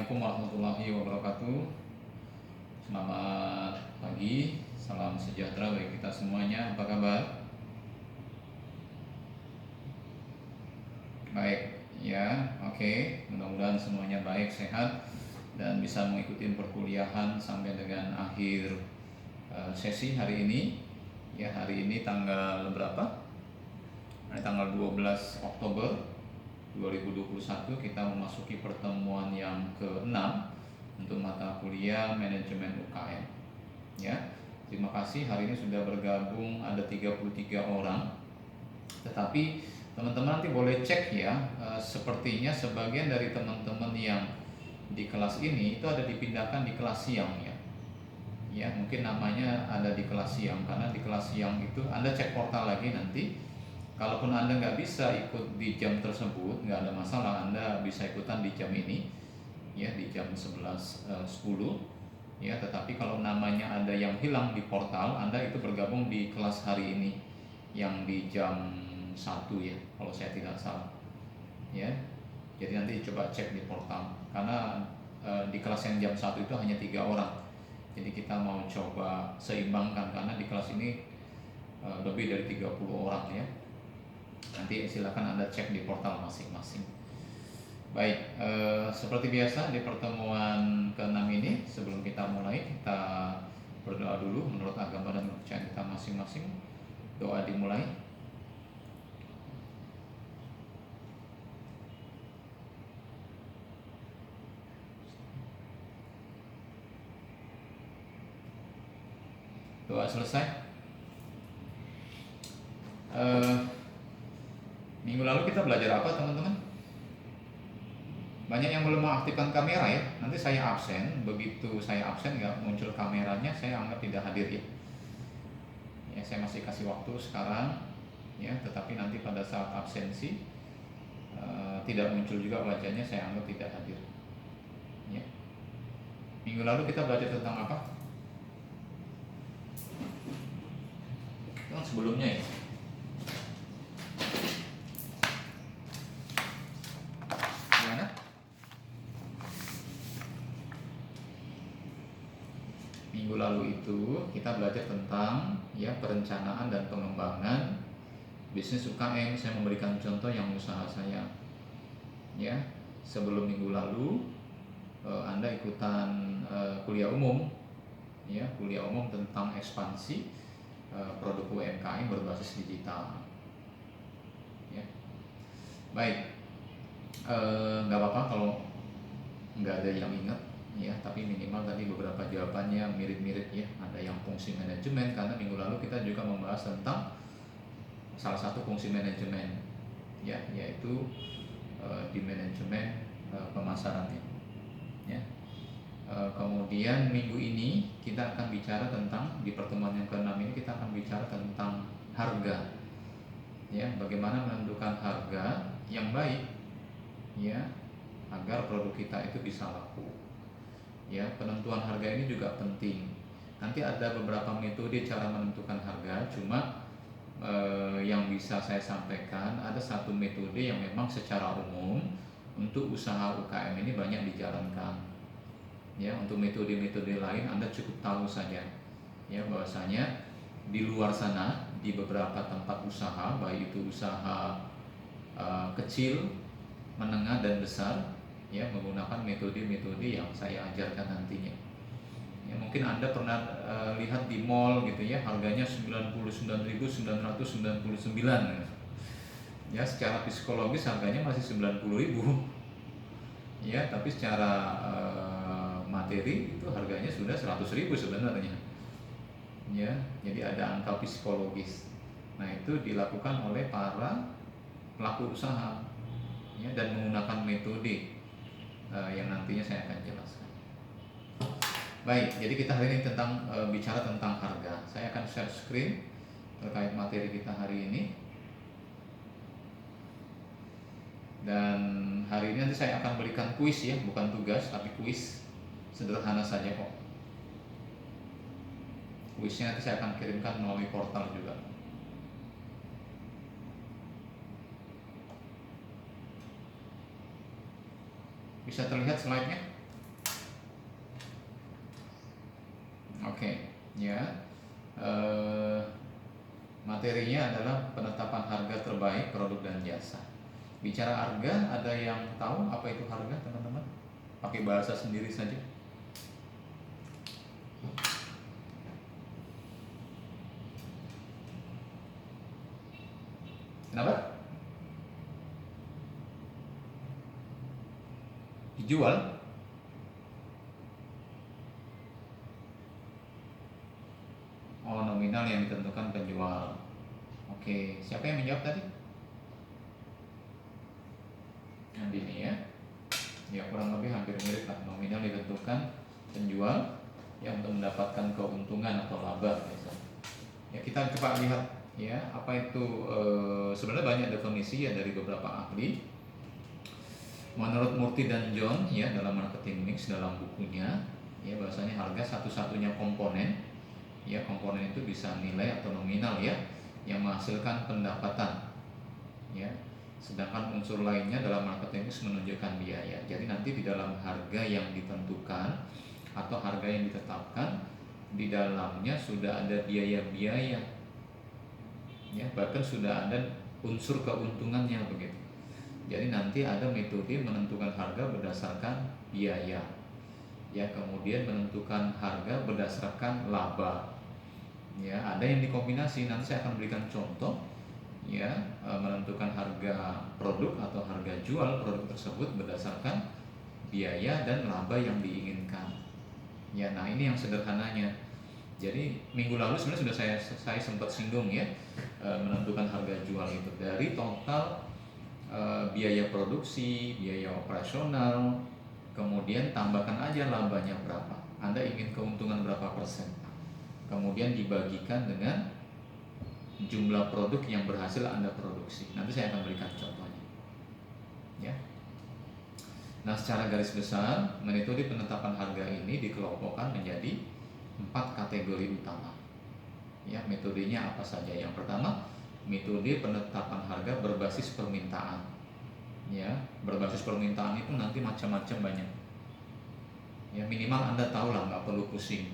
Assalamualaikum warahmatullahi wabarakatuh. Selamat pagi, salam sejahtera bagi kita semuanya. Apa kabar? Baik, ya, oke. Mudah-mudahan semuanya baik, sehat, dan bisa mengikuti perkuliahan sampai dengan akhir sesi hari ini. Ya, hari ini tanggal berapa? Hari tanggal 12 Oktober 2021 kita memasuki pertemuan yang ke-6 untuk mata kuliah manajemen UKM. Ya, terima kasih hari ini sudah bergabung ada 33 orang. Tetapi teman-teman nanti boleh cek ya, sepertinya sebagian dari teman-teman yang di kelas ini itu ada dipindahkan di kelas siang ya. Ya, mungkin namanya ada di kelas siang karena di kelas siang itu Anda cek portal lagi nanti. Kalaupun Anda nggak bisa ikut di jam tersebut, nggak ada masalah, Anda bisa ikutan di jam ini, ya di jam 11.10, ya. Tetapi kalau namanya ada yang hilang di portal, Anda itu bergabung di kelas hari ini, yang di jam 1 ya, kalau saya tidak salah, ya. Jadi nanti coba cek di portal, karena di kelas yang jam 1 itu hanya 3 orang, jadi kita mau coba seimbangkan, karena di kelas ini lebih dari 30 orang ya. Nanti silakan Anda cek di portal masing-masing. Baik, seperti biasa di pertemuan ke-6 ini, sebelum kita mulai, kita berdoa dulu menurut agama dan kepercayaan kita masing-masing. Doa dimulai. Doa selesai. Minggu lalu kita belajar apa teman-teman? Banyak yang belum mengaktifkan kamera ya. Nanti saya absen, begitu saya absen nggak muncul kameranya, saya anggap tidak hadir ya. Ya, saya masih kasih waktu sekarang ya, tetapi nanti pada saat absensi tidak muncul juga wajahnya, saya anggap tidak hadir ya. Minggu lalu kita belajar tentang apa? Itu kan sebelumnya ya. Gimana? Minggu lalu itu kita belajar tentang ya perencanaan dan pengembangan bisnis UKM. Saya memberikan contoh yang usaha saya ya. Sebelum minggu lalu Anda ikutan kuliah umum ya, kuliah umum tentang ekspansi produk UMKM berbasis digital ya. Baik, nggak apa-apa kalau nggak ada yang ingat ya, tapi minimal tadi beberapa jawabannya mirip-mirip ya. Ada yang fungsi manajemen, karena minggu lalu kita juga membahas tentang salah satu fungsi manajemen ya, yaitu di manajemen pemasarannya ya. Kemudian minggu ini kita akan bicara tentang, di pertemuan yang ke-6 ini kita akan bicara tentang harga ya, bagaimana menentukan harga yang baik ya, agar produk kita itu bisa laku ya. Penentuan harga ini juga penting. Nanti ada beberapa metode cara menentukan harga, cuma yang bisa saya sampaikan ada satu metode yang memang secara umum untuk usaha UKM ini banyak dijalankan ya. Untuk metode-metode lain Anda cukup tahu saja ya, bahwasanya di luar sana di beberapa tempat usaha, baik itu usaha kecil, menengah dan besar ya, menggunakan metode-metode yang saya ajarkan nantinya ya. Mungkin Anda pernah lihat di mall gitu ya, harganya 99.999 ya. Secara psikologis harganya masih 90.000 ya, tapi secara materi itu harganya sudah 100.000 sebenarnya ya. Jadi ada angka psikologis. Nah, itu dilakukan oleh para pelaku usaha ya, dan menggunakan metode yang nantinya saya akan jelaskan. Baik, jadi kita hari ini tentang bicara tentang harga. Saya akan share screen terkait materi kita hari ini. Dan hari ini nanti saya akan berikan kuis ya, bukan tugas tapi kuis. Sederhana saja kok. Kuisnya nanti saya akan kirimkan melalui portal juga. Bisa terlihat slide-nya? Oke, ya. Eh, Materinya adalah penetapan harga terbaik produk dan jasa. Bicara harga, ada yang tahu apa itu harga, teman-teman? Pakai bahasa sendiri saja. Kenapa? Dijual? Oh, nominal yang ditentukan penjual. Oke, siapa yang menjawab tadi? Nanti ini ya. Ya kurang lebih hampir mirip lah. Nominal ditentukan penjual yang untuk mendapatkan keuntungan atau laba. Ya kita coba lihat ya apa itu sebenarnya banyak definisi ya dari beberapa ahli. Menurut Murthy dan John ya dalam marketing mix dalam bukunya ya bahasanya harga satu-satunya komponen ya komponen itu bisa nilai atau nominal ya yang menghasilkan pendapatan ya sedangkan unsur lainnya dalam marketing mix menunjukkan biaya. Jadi nanti di dalam harga yang ditentukan atau harga yang ditetapkan di dalamnya sudah ada biaya-biaya ya bahkan sudah ada unsur keuntungannya begitu. Jadi nanti ada metode menentukan harga berdasarkan biaya ya kemudian menentukan harga berdasarkan laba ya ada yang dikombinasi. Nanti saya akan berikan contoh ya menentukan harga produk atau harga jual produk tersebut berdasarkan biaya dan laba yang diinginkan ya. Nah ini yang sederhananya. Jadi minggu lalu sebenarnya sudah saya sempat singgung ya menentukan harga jual itu dari total biaya produksi, biaya operasional, kemudian tambahkan aja labanya berapa. Anda ingin keuntungan berapa persen, kemudian dibagikan dengan jumlah produk yang berhasil Anda produksi. Nanti saya akan berikan contohnya. Ya. Nah, secara garis besar, metode penetapan harga ini dikelompokkan menjadi 4 kategori utama. Ya, metodenya apa saja? Yang pertama, metode penetapan harga berbasis permintaan. Ya, berbasis permintaan itu nanti macam-macam banyak. Ya, minimal Anda tahu lah, nggak perlu pusing.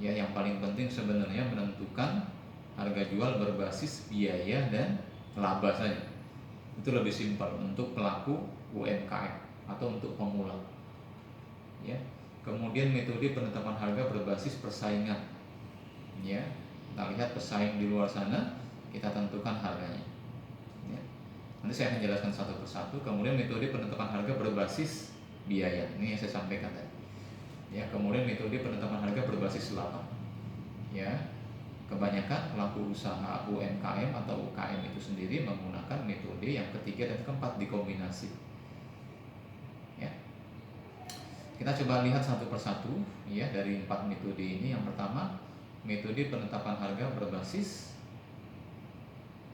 Ya, yang paling penting sebenarnya menentukan harga jual berbasis biaya dan laba saja. Itu lebih simpel untuk pelaku UMKM atau untuk pemula. Ya. Kemudian metode penetapan harga berbasis persaingan. Ya, kita lihat pesaing di luar sana, kita tentukan harganya. Ya. Nanti saya akan jelaskan satu persatu. Kemudian metode penetapan harga berbasis biaya. Ini yang saya sampaikan tadi. Ya, kemudian metode penetapan harga berbasis laba. Ya, kebanyakan pelaku usaha UMKM atau UKM itu sendiri menggunakan metode yang ketiga dan keempat dikombinasi. Ya. Kita coba lihat satu persatu ya dari 4 metode ini. Yang pertama, metode penetapan harga berbasis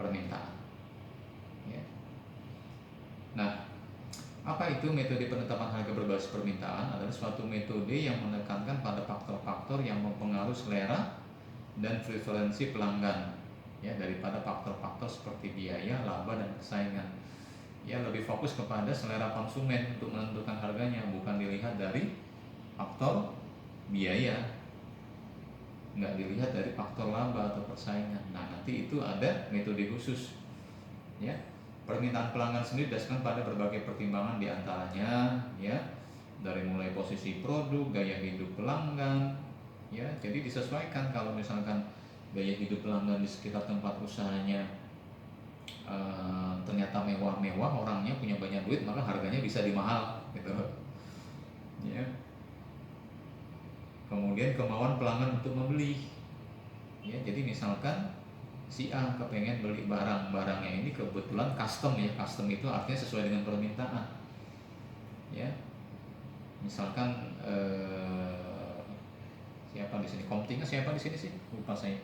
permintaan. Ya. Nah, apa itu metode penetapan harga berbasis permintaan? Adalah suatu metode yang menekankan pada faktor-faktor yang mempengaruhi selera dan preferensi pelanggan ya daripada faktor-faktor seperti biaya, laba dan persaingan. Ya lebih fokus kepada selera konsumen untuk menentukan harganya, bukan dilihat dari faktor biaya, nggak dilihat dari faktor laba atau persaingan. Nah nanti itu ada metode khusus ya. Permintaan pelanggan sendiri didasarkan pada berbagai pertimbangan diantaranya ya dari mulai posisi produk, gaya hidup pelanggan ya. Jadi disesuaikan kalau misalkan gaya hidup pelanggan di sekitar tempat usahanya ternyata mewah-mewah, orangnya punya banyak duit, maka harganya bisa dimahal gitu ya. Kemudian kemauan pelanggan untuk membeli ya. Jadi misalkan si A kepengen beli barangnya ini kebetulan custom ya. Custom itu artinya sesuai dengan permintaan ya. Misalkan siapa di sini? Komtingnya siapa di sini sih? Lupa saya.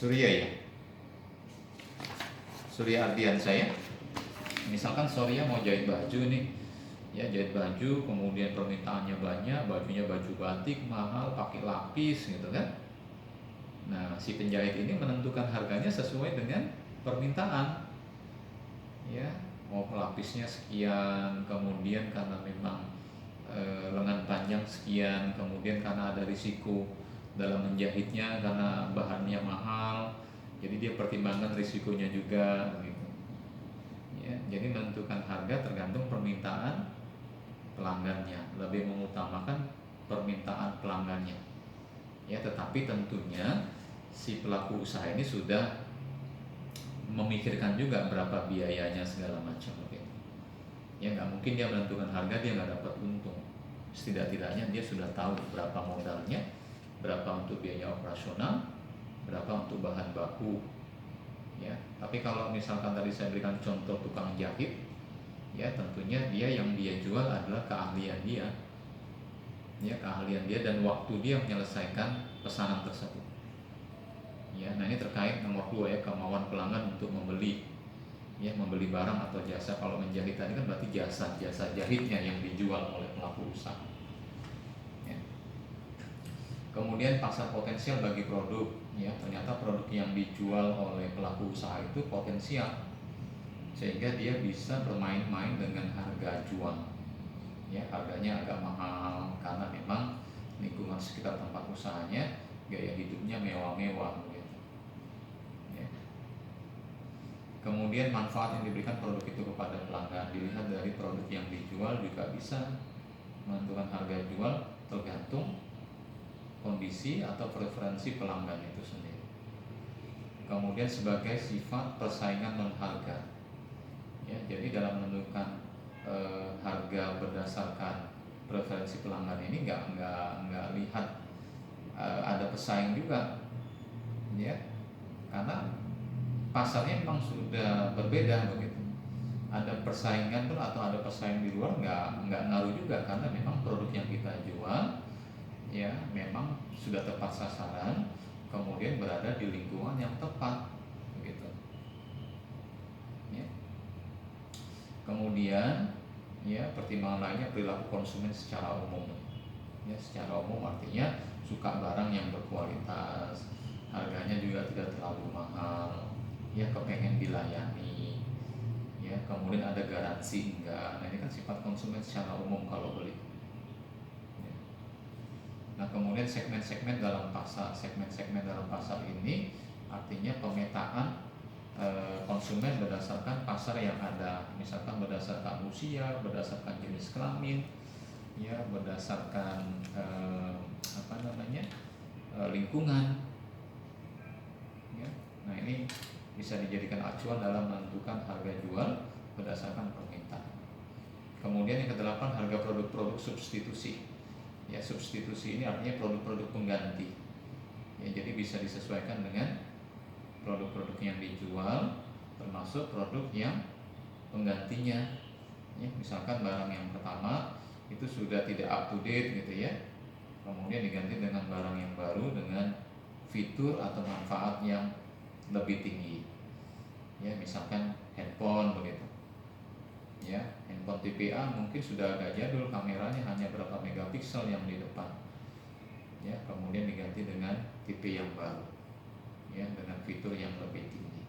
Surya ya. Surya Ardian saya. Misalkan Surya mau jahit baju nih. Ya jahit baju, kemudian permintaannya banyak, bajunya baju batik mahal, pakai lapis gitu kan. Nah si penjahit ini menentukan harganya sesuai dengan permintaan ya. oh lapisnya sekian, kemudian karena memang lengan panjang sekian, kemudian karena ada risiko dalam menjahitnya karena bahannya mahal, jadi dia pertimbangkan risikonya juga gitu. Ya, jadi menentukan harga tergantung permintaan pelanggannya, lebih mengutamakan permintaan pelanggannya. Ya, tetapi tentunya si pelaku usaha ini sudah memikirkan juga berapa biayanya segala macam gitu. Ya nggak mungkin dia menentukan harga dia nggak dapat untung. Setidak-tidaknya dia sudah tahu berapa modalnya, berapa untuk biaya operasional, berapa untuk bahan baku. Ya, tapi kalau misalkan tadi saya berikan contoh tukang jahit, ya tentunya yang dia jual adalah keahlian dia, ya keahlian dia dan waktu dia menyelesaikan pesanan tersebut. Ya, nah ini terkait nomor 2 ya, kemauan pelanggan untuk membeli, ya membeli barang atau jasa. Kalau menjahit tadi kan berarti jasa jahitnya yang dijual oleh pelaku usaha. Ya. Kemudian pasar potensial bagi produk, ya ternyata produk yang dijual oleh pelaku usaha itu potensial, sehingga dia bisa bermain-main dengan harga jual. Ya harganya agak mahal karena memang lingkungan sekitar tempat usahanya gaya hidupnya mewah-mewah gitu. Ya. Kemudian manfaat yang diberikan produk itu kepada pelanggan dilihat dari produk yang dijual juga bisa menentukan harga jual tergantung kondisi atau preferensi pelanggan itu sendiri. Kemudian sebagai sifat persaingan non harga, ya jadi dalam menentukan harga berdasarkan preferensi pelanggan ini nggak lihat ada pesaing juga, ya karena pasarnya memang sudah berbeda begitu. Ada persaingan pun atau ada pesaing di luar nggak ngaruh juga karena memang produk yang kita jual ya memang sudah tepat sasaran, kemudian berada di lingkungan yang tepat begitu. Ya. Kemudian ya pertimbangan lainnya perilaku konsumen secara umum. Ya secara umum artinya suka barang yang berkualitas, harganya juga tidak terlalu mahal, ya kepengen dilayani, ya kemudian ada garansi enggak. Nah ini kan sifat konsumen secara umum kalau beli. Ya. Nah kemudian segmen-segmen dalam pasar ini artinya pemetaan konsumen berdasarkan pasar yang ada, misalkan berdasarkan usia, berdasarkan jenis kelamin, ya berdasarkan lingkungan. Ya. Nah ini bisa dijadikan acuan dalam menentukan harga jual berdasarkan permintaan. Kemudian yang kedelapan, harga produk-produk substitusi. Ya substitusi ini artinya produk-produk pengganti. Ya jadi bisa disesuaikan dengan produk-produk yang dijual, termasuk produk yang penggantinya. Ya, misalkan barang yang pertama itu sudah tidak up to date gitu ya, kemudian diganti dengan barang yang baru dengan fitur atau manfaat yang lebih tinggi. Ya, misalkan handphone begitu. Ya, handphone tipe A mungkin sudah agak jadul, kameranya hanya berapa megapiksel yang di depan. Ya, kemudian diganti dengan tipe yang baru. Ya, dengan fitur yang lebih tinggi.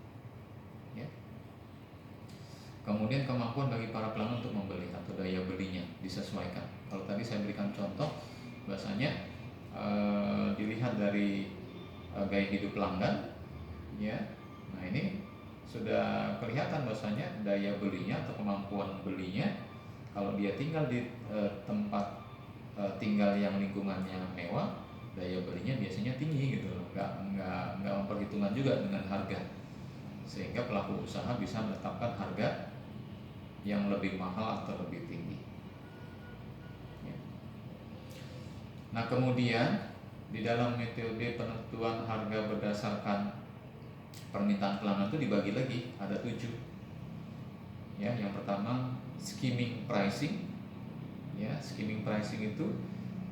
Ya. Kemudian kemampuan bagi para pelanggan untuk membeli atau daya belinya disesuaikan. Kalau tadi saya berikan contoh, bahasanya dilihat dari gaya hidup pelanggan, ya. Nah ini sudah kelihatan bahasanya daya belinya atau kemampuan belinya. Kalau dia tinggal di tempat tinggal yang lingkungannya mewah, daya belinya biasanya tinggi gitu loh, nggak memperhitungkan juga dengan harga, sehingga pelaku usaha bisa menetapkan harga yang lebih mahal atau lebih tinggi. Ya. Nah kemudian di dalam metode penentuan harga berdasarkan permintaan pelanggan itu dibagi lagi ada 7. Ya, yang pertama skimming pricing. Ya, skimming pricing itu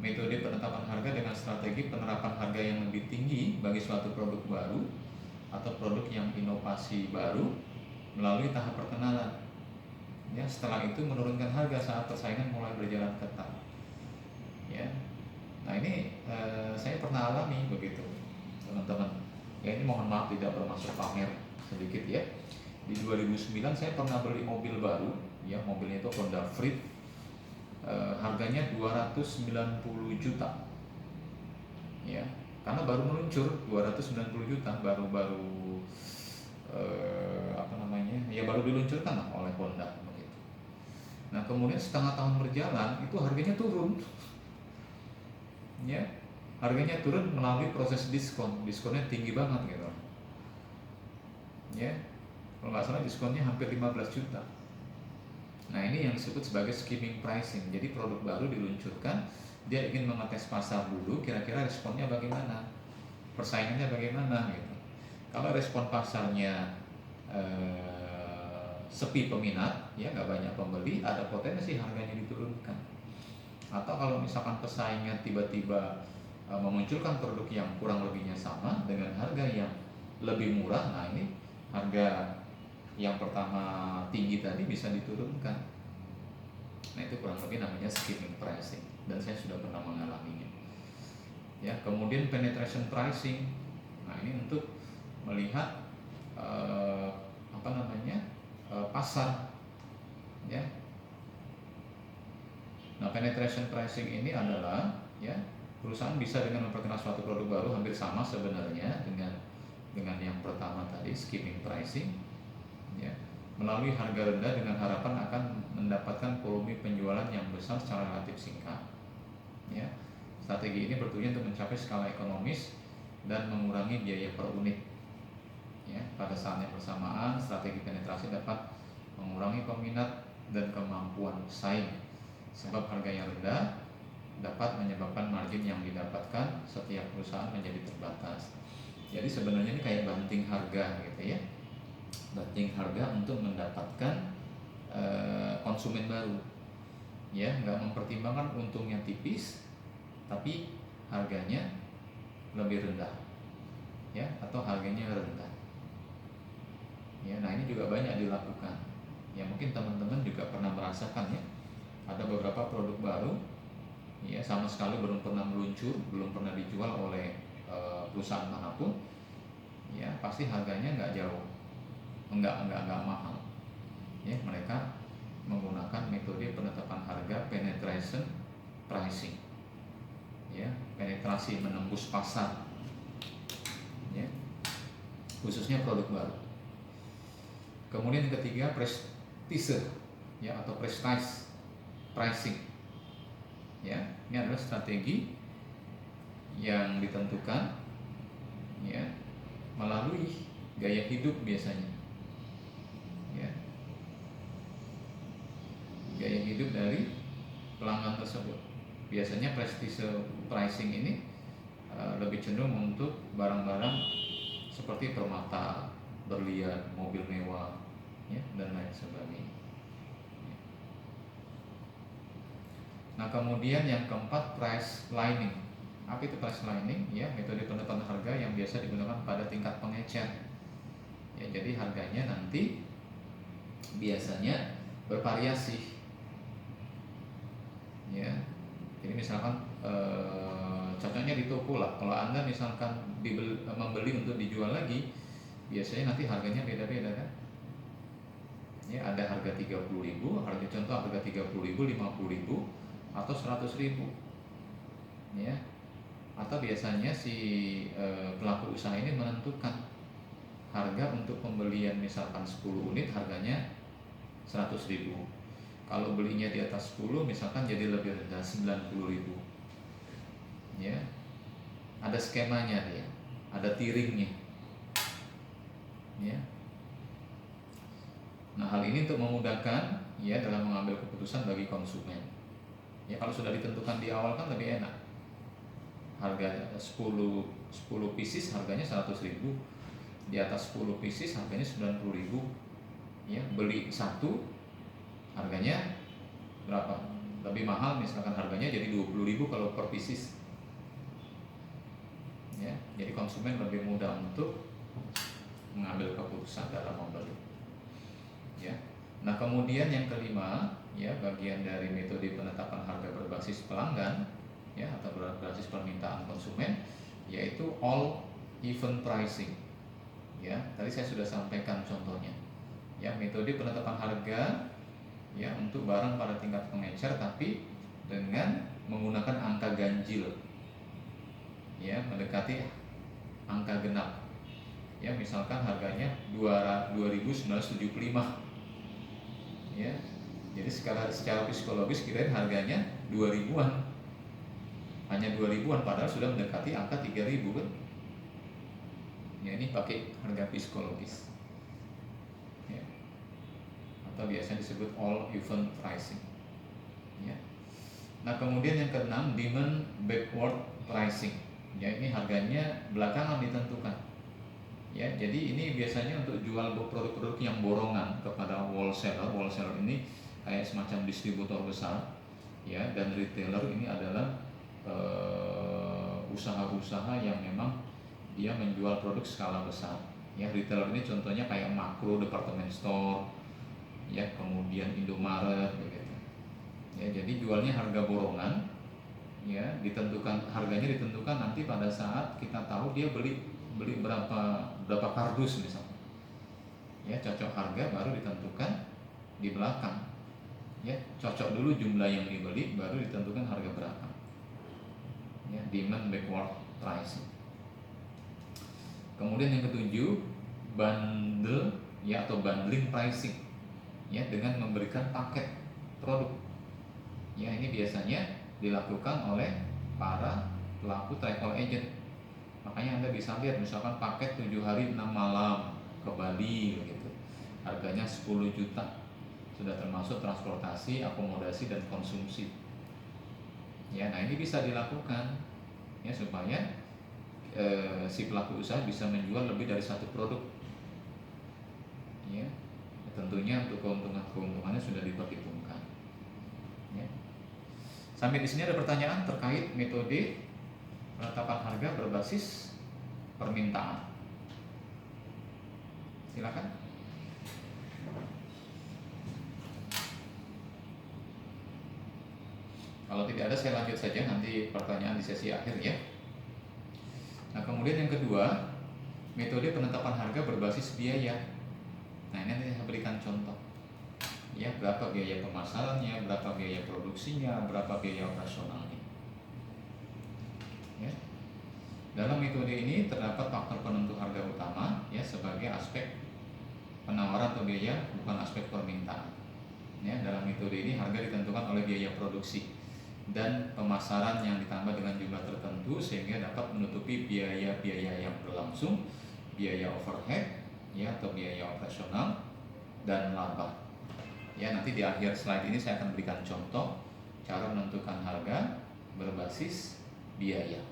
metode penetapan harga dengan strategi penerapan harga yang lebih tinggi bagi suatu produk baru atau produk yang inovasi baru melalui tahap perkenalan. Ya, setelah itu menurunkan harga saat persaingan mulai berjalan ketat. Ya, nah ini saya pernah alami begitu, teman-teman. Ya ini mohon maaf tidak bermaksud pamer sedikit ya. Di 2009 saya pernah beli mobil baru, ya mobilnya itu Honda Freed, harganya 290 juta, ya karena baru meluncur 290 juta, baru apa namanya, ya baru diluncurkan lah oleh Honda begitu. Nah kemudian setengah tahun berjalan itu harganya turun, ya harganya turun melalui proses diskonnya tinggi banget gitu, ya kalau nggak salah diskonnya hampir 15 juta. Nah ini yang disebut sebagai skimming pricing. Jadi produk baru diluncurkan, dia ingin mengetes pasar dulu, kira-kira responnya bagaimana, persaingannya bagaimana gitu. Kalau respon pasarnya sepi peminat, ya nggak banyak pembeli, ada potensi harganya diturunkan. Atau kalau misalkan pesaingnya tiba-tiba memunculkan produk yang kurang lebihnya sama dengan harga yang lebih murah, nah ini harga yang pertama tinggi tadi bisa diturunkan. Nah itu kurang lebih namanya skimming pricing, dan saya sudah pernah mengalaminya. Ya, kemudian penetration pricing. Nah ini untuk melihat apa namanya pasar, ya. Nah penetration pricing ini adalah, ya perusahaan bisa dengan memperkenalkan suatu produk baru hampir sama sebenarnya dengan yang pertama tadi skimming pricing, ya melalui harga rendah dengan harapan akan mendapatkan volume penjualan yang besar secara relatif singkat, ya. Strategi ini bertujuan untuk mencapai skala ekonomis dan mengurangi biaya per unit, ya. Pada saat yang bersamaan strategi penetrasi dapat mengurangi peminat dan kemampuan pesaing, sebab harga yang rendah dapat menyebabkan margin yang didapatkan setiap perusahaan menjadi terbatas. Jadi sebenarnya ini kayak banting harga gitu, ya, banting harga untuk mendapatkan konsumen baru, ya nggak mempertimbangkan untungnya tipis tapi harganya lebih rendah, ya atau harganya rendah, ya. Nah ini juga banyak dilakukan, ya mungkin teman-teman juga pernah merasakan, ya ada beberapa produk baru, ya sama sekali belum pernah meluncur, belum pernah dijual oleh perusahaan manapun, ya pasti harganya nggak jauh, nggak mahal, ya. Mereka menggunakan metode penetapan harga penetration pricing, ya penetrasi menembus pasar, ya khususnya produk baru. Kemudian yang ketiga prestige, ya atau prestige pricing, ya ini adalah strategi yang ditentukan, ya melalui gaya hidup biasanya, ya gaya hidup dari pelanggan tersebut. Biasanya prestige pricing ini lebih cenderung untuk barang-barang seperti permata, berlian, mobil mewah, ya dan lain sebagainya. Nah kemudian yang keempat price lining. Apa itu price lining? Ya metode penetapan harga yang biasa digunakan pada tingkat pengecer. Ya jadi harganya nanti biasanya bervariasi, ya. Jadi misalkan contohnya di toko lah, kalau Anda misalkan membeli untuk dijual lagi, biasanya nanti harganya beda-beda kan. Ya ada harga 30.000, harga contoh harga 30.000, 50.000 atau 100.000, ya. Atau biasanya si pelaku usaha ini menentukan harga untuk pembelian misalkan 10 unit harganya 100.000. Kalau belinya di atas 10 misalkan jadi lebih rendah 90.000, ya. Ada skemanya dia, ada tiringnya, ya. Nah hal ini untuk memudahkan, ya dalam mengambil keputusan bagi konsumen. Ya kalau sudah ditentukan di awal kan lebih enak. Harga 10 pieces harganya 100.000, di atas 10 pieces harganya 90.000, ya. Beli satu harganya berapa? Lebih mahal, misalkan harganya jadi 20.000 kalau per pieces, ya. Jadi konsumen lebih mudah untuk mengambil keputusan dalam membeli, ya. Nah kemudian yang kelima, ya bagian dari metode penetapan harga berbasis pelanggan, ya atau berbasis permintaan konsumen, yaitu all event pricing, ya. Tadi saya sudah sampaikan contohnya, Ya, metode penetapan harga ya untuk barang pada tingkat pengecer tapi dengan menggunakan angka ganjil, ya mendekati angka genap. Ya, misalkan harganya 2.975, ya. Jadi secara psikologis kirain harganya 2.000-an, hanya 2.000-an padahal sudah mendekati angka 3.000 kan. Ya, ini pakai harga psikologis. Ya. Atau biasanya disebut all event pricing. Ya. Nah, kemudian yang keenam, demand backward pricing. Ya, ini harganya belakangan ditentukan. Ya, jadi ini biasanya untuk jual produk-produk yang borongan kepada wholesaler. Wholesaler ini kayak semacam distributor besar, ya, dan retailer ini adalah usaha-usaha yang memang dia menjual produk skala besar. Ya, retailer ini contohnya kayak Makro department store, ya, kemudian Indomaret, begitu. Ya, jadi jualnya harga borongan, ya, harganya ditentukan nanti pada saat kita tahu dia beli berapa kardus misalnya. Ya, cocok harga baru ditentukan di belakang. Ya, cocok dulu jumlah yang dibeli baru ditentukan harga berapa. Ya, demand backward pricing. Kemudian yang ketujuh, bundle, ya, atau bundling pricing, ya, dengan memberikan paket produk. Ya, ini biasanya dilakukan oleh para pelaku travel agent. Makanya Anda bisa lihat misalkan paket 7 hari 6 malam ke Bali begitu. Harganya 10 juta. Sudah termasuk transportasi, akomodasi dan konsumsi. Ya, nah ini bisa dilakukan ya supaya si pelaku usaha bisa menjual lebih dari satu produk. Ya. Tentunya untuk keuntungannya sudah diperhitungkan. Ya. Sampai di sini ada pertanyaan terkait metode penetapan harga berbasis permintaan. Silakan. Kalau tidak ada saya lanjut saja nanti pertanyaan di sesi akhir ya. Nah, kemudian yang kedua, metode penetapan harga berbasis biaya. Nah, ini nanti saya berikan contoh. Ya, berapa biaya pemasarannya, berapa biaya produksinya, berapa biaya operasionalnya. Ya. Dalam metode ini terdapat faktor penentu harga utama ya sebagai aspek penawaran atau biaya, bukan aspek permintaan. Ya, dalam metode ini harga ditentukan oleh biaya produksi dan pemasaran yang ditambah dengan jumlah tertentu sehingga dapat menutupi biaya-biaya yang berlangsung, biaya overhead ya atau biaya operasional dan laba. Ya, nanti di akhir slide ini saya akan berikan contoh cara menentukan harga berbasis biaya.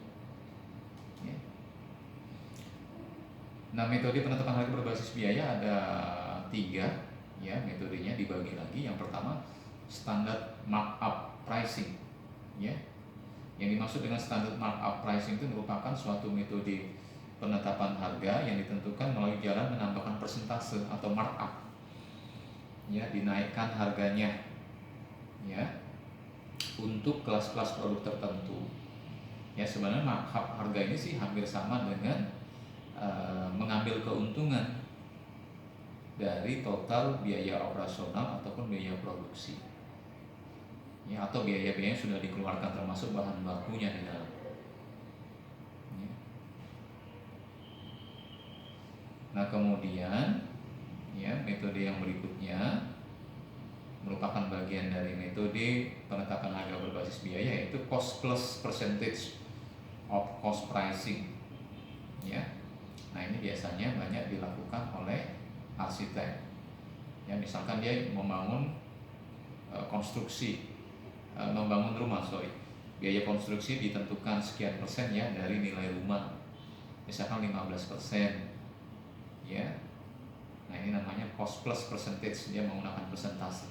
Ya. Nah, metode penetapan harga berbasis biaya ada 3 ya, metodenya dibagi lagi. Yang pertama, standar markup pricing. Ya, yang dimaksud dengan standar markup pricing itu merupakan suatu metode penetapan harga yang ditentukan melalui jalan menambahkan persentase atau markup. Ya, dinaikkan harganya. Ya, untuk kelas-kelas produk tertentu. Ya, sebenarnya markup harga ini sih hampir sama dengan mengambil keuntungan dari total biaya operasional ataupun biaya produksi. Ya, atau biaya-biaya yang sudah dikeluarkan termasuk bahan bakunya di dalam. Ya. Nah, kemudian ya metode yang berikutnya merupakan bagian dari metode penetapan harga berbasis biaya yaitu cost plus percentage of cost pricing. Ya. Nah, ini biasanya banyak dilakukan oleh arsitek. Ya, misalkan dia membangun membangun rumah, biaya konstruksi ditentukan sekian persen ya dari nilai rumah, misalkan 15%, ya. Nah, ini namanya cost plus percentage, dia menggunakan persentase.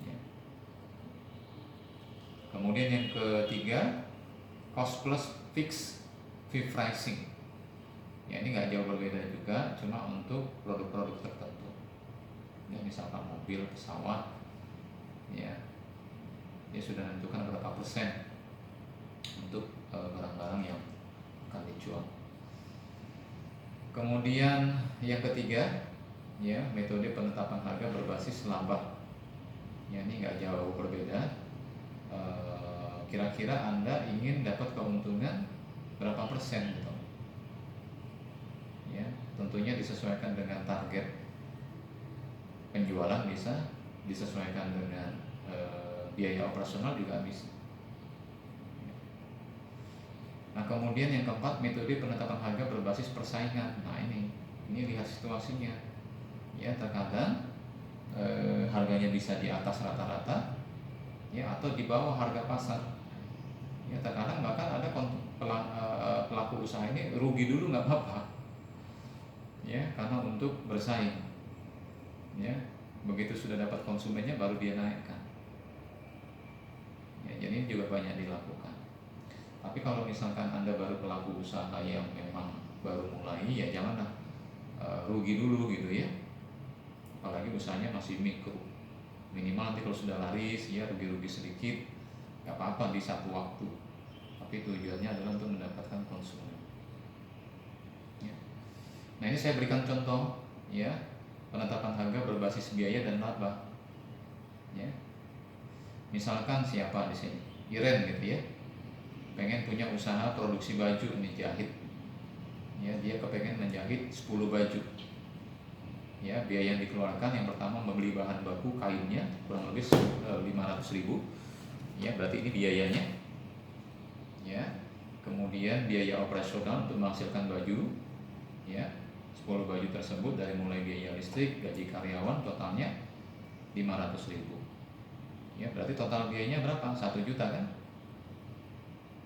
Ya. Kemudian yang ketiga, cost plus fixed fee pricing. Ya, ini nggak jauh berbeda juga, cuma untuk produk-produk tertentu. Ya, misalkan mobil, pesawat, ya. Dia sudah menentukan berapa persen untuk barang-barang yang akan dijual. Kemudian yang ketiga, ya metode penetapan harga berbasis laba. Ya, ini nggak jauh berbeda. Kira-kira Anda ingin dapat keuntungan berapa persen gitu. Ya, tentunya disesuaikan dengan target penjualan, bisa disesuaikan dengan biaya operasional juga bisa. Nah, kemudian yang keempat, metode penetapan harga berbasis persaingan. Nah, ini lihat situasinya. Ya, terkadang harganya bisa di atas rata-rata, ya, atau di bawah harga pasar. Ya, terkadang bahkan ada pelaku usaha ini rugi dulu nggak apa-apa, ya, karena untuk bersaing. Ya, begitu sudah dapat konsumennya baru dia naikkan. Ya, jadi ini juga banyak dilakukan. Tapi kalau misalkan Anda baru pelaku usaha yang memang baru mulai, ya janganlah rugi dulu gitu ya. Apalagi usahanya masih mikro. Minimal nanti kalau sudah laris, ya rugi-rugi sedikit, nggak apa-apa di satu waktu. Tapi tujuannya adalah untuk mendapatkan konsumen. Ya. Nah, ini saya berikan contoh, ya, penetapan harga berbasis biaya dan laba. Ya. Misalkan siapa di sini, Iren gitu ya, pengen punya usaha produksi baju nih, jahit. Ya, dia kepengen menjahit 10 baju. Ya, biaya yang dikeluarkan yang pertama membeli bahan baku kainnya kurang lebih 500.000. Ya, berarti ini biayanya. Ya. Kemudian biaya operasional untuk menghasilkan baju. Ya, 10 baju tersebut dari mulai biaya listrik, gaji karyawan, totalnya 500.000. Ya, berarti total biayanya berapa? 1 juta kan?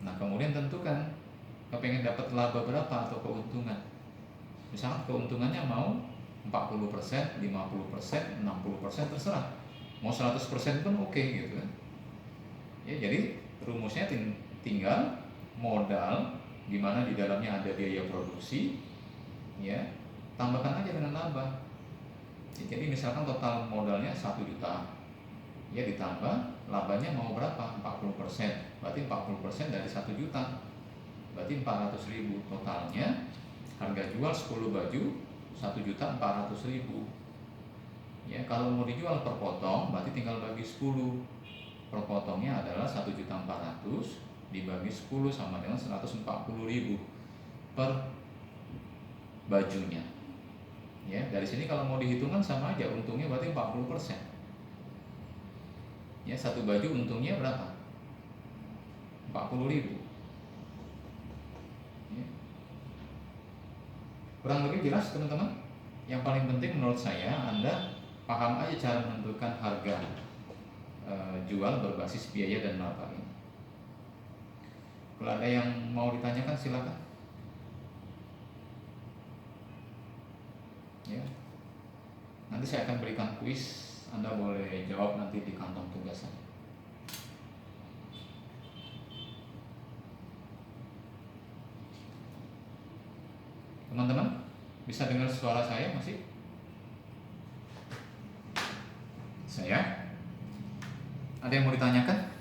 Nah, kemudian tentukan kepengen dapat laba berapa atau keuntungan. Misalkan keuntungannya mau 40%, 50%, 60%, terserah. Mau 100% pun oke gitu kan. Ya, jadi rumusnya tinggal modal, dimana di dalamnya ada biaya produksi, ya, tambahkan aja dengan laba. Ya, jadi misalkan total modalnya 1 juta, ya, ditambah labanya mau berapa? 40%. Berarti 40% dari 1 juta, berarti 400.000. Totalnya harga jual 10 baju 1.400.000. Ya, kalau mau dijual per potong berarti tinggal bagi 10. Per potongnya adalah 1.400.000 dibagi 10 sama dengan 140.000 per bajunya. Ya, dari sini kalau mau dihitungkan sama aja, untungnya berarti 40%. Ya, satu baju untungnya berapa? 40.000. Ya. Kurang lebih jelas teman-teman. Yang paling penting menurut saya, Anda paham aja cara menentukan harga jual berbasis biaya dan laba ini. Kalau ada yang mau ditanyakan silakan. Ya. Nanti saya akan berikan kuis, Anda boleh jawab nanti di kantong tugas saya. Teman-teman, bisa dengar suara saya masih? Saya? Ada yang mau ditanyakan?